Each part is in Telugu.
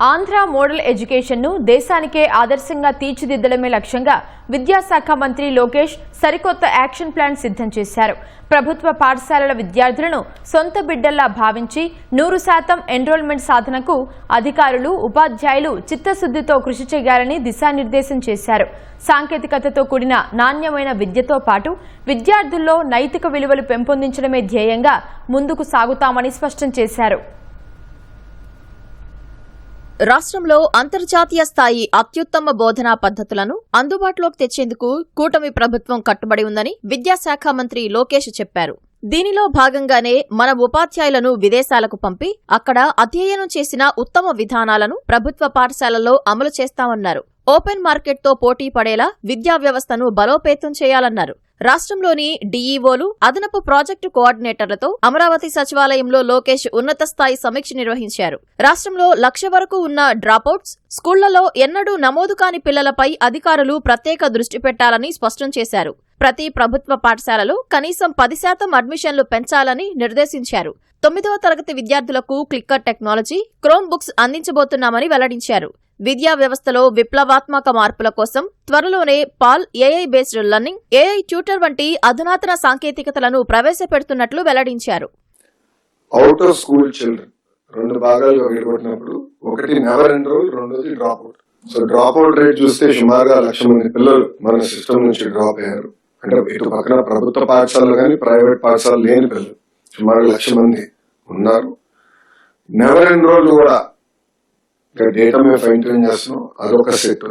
ఆంధ్ర మోడల్ ఎడ్యుకేషన్ ను దేశానికే ఆదర్శంగా తీర్చిదిద్దడమే లక్ష్యంగా విద్యాశాఖ మంత్రి లోకేష్ సరికొత్త యాక్షన్ ప్లాన్ సిద్ధం చేశారు. ప్రభుత్వ పాఠశాలల విద్యార్థులను సొంత బిడ్డల్లా భావించి 100% ఎన్రోల్మెంట్ సాధనకు అధికారులు, ఉపాధ్యాయులు చిత్తశుద్ధితో కృషి చేయాలని దిశానిర్దేశం చేశారు. సాంకేతికతతో కూడిన నాణ్యమైన విద్యతో పాటు విద్యార్థుల్లో నైతిక విలువలు పెంపొందించడమే ధ్యేయంగా ముందుకు సాగుతామని స్పష్టం చేశారు. రాష్ట్రంలో అంతర్జాతీయ స్థాయి అత్యుత్తమ బోధనా పద్ధతులను అందుబాటులోకి తెచ్చేందుకు కూటమి ప్రభుత్వం కట్టుబడి ఉందని విద్యాశాఖ మంత్రి లోకేష్ చెప్పారు. దీనిలో భాగంగానే మన ఉపాధ్యాయులను విదేశాలకు పంపి అక్కడ అధ్యయనం చేసిన ఉత్తమ విధానాలను ప్రభుత్వ పాఠశాలల్లో అమలు చేస్తామన్నారు. ఓపెన్ మార్కెట్తో పోటీ పడేలా విద్యా వ్యవస్థను బలోపేతం చేయాలన్నారు. రాష్ట్రంలోని డీఈఓలు, అదనపు ప్రాజెక్టు కోఆర్డినేటర్లతో అమరావతి సచివాలయంలో లోకేష్ ఉన్నత స్థాయి సమీక్ష నిర్వహించారు. రాష్ట్రంలో 1,00,000 వరకు ఉన్న డ్రాపౌట్స్, స్కూళ్లలో ఎన్నడూ నమోదు కాని పిల్లలపై అధికారులు ప్రత్యేక దృష్టి పెట్టాలని స్పష్టం చేశారు. ప్రతి ప్రభుత్వ పాఠశాలలో కనీసం 10% అడ్మిషన్లు పెంచాలని నిర్దేశించారు. 9వ తరగతి విద్యార్థులకు క్లిక్కర్ టెక్నాలజీ, క్రోమ్ బుక్స్ అందించబోతున్నామని వెల్లడించారు. విద్యా వ్యవస్థలో విప్లవాత్మక మార్పుల కోసం త్వరలోనే PAL, AI based learning, AI tutor వంటి అధునాతన సాంకేతికతలను ప్రవేశపెడుతున్నట్లు వెల్లడించారు. అవుట్ ఆఫ్ స్కూల్ చిల్డ్రన్ 2 భాగాలుగా విడగొట్టినప్పుడు ఒకటి నెవర్ ఎన్రోల్, రెండోది drop out. So drop out rate చూస్తే సుమారుగా 1,00,000 మంది పిల్లలు మన సిస్టమ్ నుంచి డ్రాప్ అయ్యారు. అంటే ఇటు పక్కన ప్రభుత్వ పాఠశాలలు కానీ ప్రైవేట్ పాఠశాలలు లేని పిల్లలు సుమారుగా 1,00,000 మంది ఉన్నారు. నెవర్ ఎన్రోల్ కూడా డేటా మేము ఫైన్ ట్యూన్ చేస్తున్నాం, అదొక సెట్.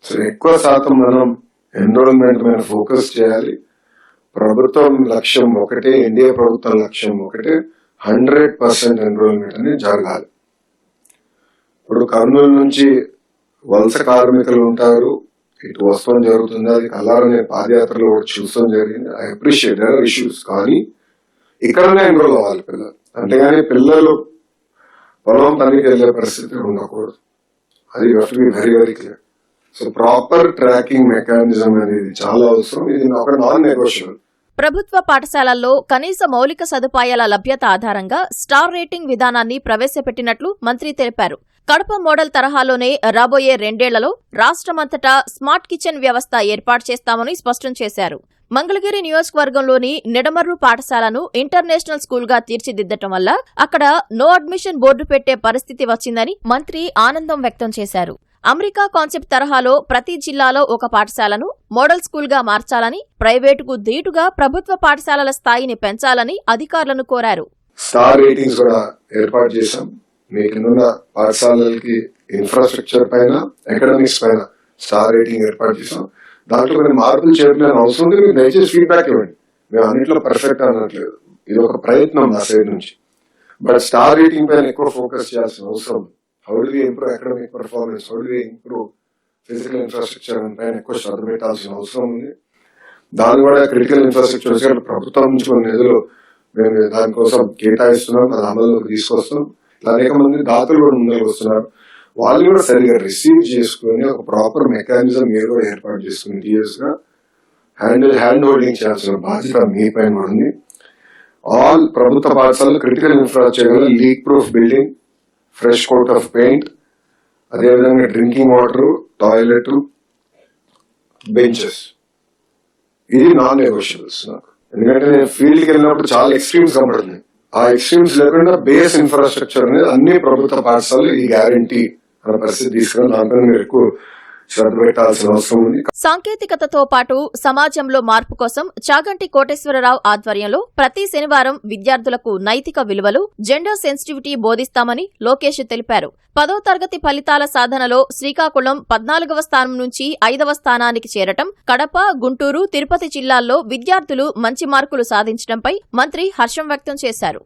సో ఎక్కువ శాతం మనం ఎన్రోల్మెంట్ మీద ఫోకస్ చేయాలి. ప్రభుత్వం లక్ష్యం ఒకటే, ఎన్డీఏ ప్రభుత్వం లక్ష్యం ఒకటే, 100% ఎన్రోల్మెంట్ అనేది జరగాలి. ఇప్పుడు కర్నూలు నుంచి వలస కార్మికులు ఉంటారు, ఇటు వస్తాం జరుగుతుంది. అది కలారనే పాదయాత్రలో కూడా చూస్తాం జరిగింది. ఐ అప్రిషియేట్ ఇష్యూస్, కానీ ఇక్కడనే ఎన్రోల్ అవ్వాలి పిల్లలు. అంతేగాని పిల్లలు పొలం పనికి వెళ్లే పరిస్థితి ఉండకూడదు. అది very very clear. So proper tracking mechanism అనేది చాలా అవసరం. ఇది ఒక నాన్ నెగోషియబుల్. ప్రభుత్వ పాఠశాలల్లో కనీస మౌలిక సదుపాయాల లభ్యత ఆధారంగా స్టార్ రేటింగ్ విధానాన్ని ప్రవేశపెట్టినట్లు మంత్రి తెలిపారు. కడప మోడల్ తరహాలోనే రాబోయే 2 ఏళ్లలో రాష్ట్రమంతటా స్మార్ట్ కిచెన్ వ్యవస్థ ఏర్పాటు చేస్తామని స్పష్టం చేశారు. మంగళగిరి నియోజకవర్గంలోని నిడమర్రు పాఠశాలను ఇంటర్నేషనల్ స్కూల్ గా తీర్చిదిద్దటం వల్ల అక్కడ నో అడ్మిషన్ బోర్డు పెట్టే పరిస్థితి వచ్చిందని మంత్రి ఆనందం వ్యక్తం చేశారు. అమెరికా కాన్సెప్ట్ తరహాలో ప్రతి జిల్లాలో ఒక పాఠశాలను మోడల్ స్కూల్ గా మార్చాలని, ప్రైవేటుకు ధీటుగా ప్రభుత్వ పాఠశాలల స్థాయిని పెంచాలని అధికారులను కోరారు. స్టార్ రేటింగ్స్ కూడా ఏర్పాటు చేశాం. మీకున్న పాఠశాలలకి ఇన్ఫ్రాస్ట్రక్చర్ పైన, అకాడమిక్స్ పైన స్టార్ రేటింగ్ ఏర్పాటు చేశాం. దాంట్లో కొన్ని మార్పులు చేయడం అవసరం ఉంది. మీరు దయచేసి ఫీడ్బ్యాక్ ఇవ్వండి. మేము అన్నింటిలో పర్ఫెక్ట్ అనట్లేదు, ఇది ఒక ప్రయత్నం నా సైడ్ నుంచి. బట్ స్టార్ రేటింగ్ పైన ఎక్కువ ఫోకస్ చేయాల్సిన అవసరం. How do we improve academic performance, how do we improve physical infrastructure పైన ఎక్కువ శ్రద్ధ పెట్టాల్సిన అవసరం ఉంది. దాని కూడా క్రిటికల్ ఇన్ఫ్రాస్ట్రక్చర్ ప్రభుత్వం నుంచి కొన్ని నిధులు మేము దానికోసం కేటాయిస్తున్నాం, అది అమల్లోకి తీసుకొస్తాం. ఇలా అనేక మంది దాతలు కూడా ముందుకు వస్తున్నారు. వాళ్ళు కూడా సరిగా రిసీవ్ చేసుకుని ఒక ప్రాపర్ మెకానిజం మీరు కూడా ఏర్పాటు చేసుకుని టీఎస్ గా హ్యాండ్ హోల్డింగ్ చేయాల్సిన బాధ్యత మీ పైన ఉంది. ఆల్ ప్రభుత్వ పాఠశాలలు critical infrastructure, leak proof building, fresh coat of paint, అదేవిధంగా డ్రింకింగ్ వాటర్, టాయిలెట్, బెంచెస్, ఇది నాన్ నెగోషియబుల్స్ నాకు. ఎందుకంటే నేను ఫీల్డ్కి వెళ్ళినప్పుడు చాలా ఎక్స్ట్రీమ్స్ కనబడుతుంది. ఆ ఎక్స్ట్రీమ్స్ లేకుండా బేస్ ఇన్ఫ్రాస్ట్రక్చర్ అనేది అన్ని ప్రభుత్వ పాఠశాలలు ఈ గ్యారంటీ అనే పరిస్థితి తీసుకుని దాంట్లో మీరు ఎక్కువ శ్రద్ధ పెట్టాల్సిన అవసరం ఉంది. సాంకేతికతతో పాటు సమాజంలో మార్పు కోసం చాగంటి కోటేశ్వరరావు ఆధ్వర్యంలో ప్రతి శనివారం విద్యార్థులకు నైతిక విలువలు, జెండర్ సెన్సిటివిటీ బోధిస్తామని లోకేష్ తెలిపారు. 10వ తరగతి ఫలితాల సాధనలో శ్రీకాకుళం 14వ స్థానం నుంచి 5వ స్థానానికి చేరటం, కడప, గుంటూరు, తిరుపతి జిల్లాల్లో విద్యార్థులు మంచి మార్కులు సాధించడంపై మంత్రి హర్షం వ్యక్తం చేశారు.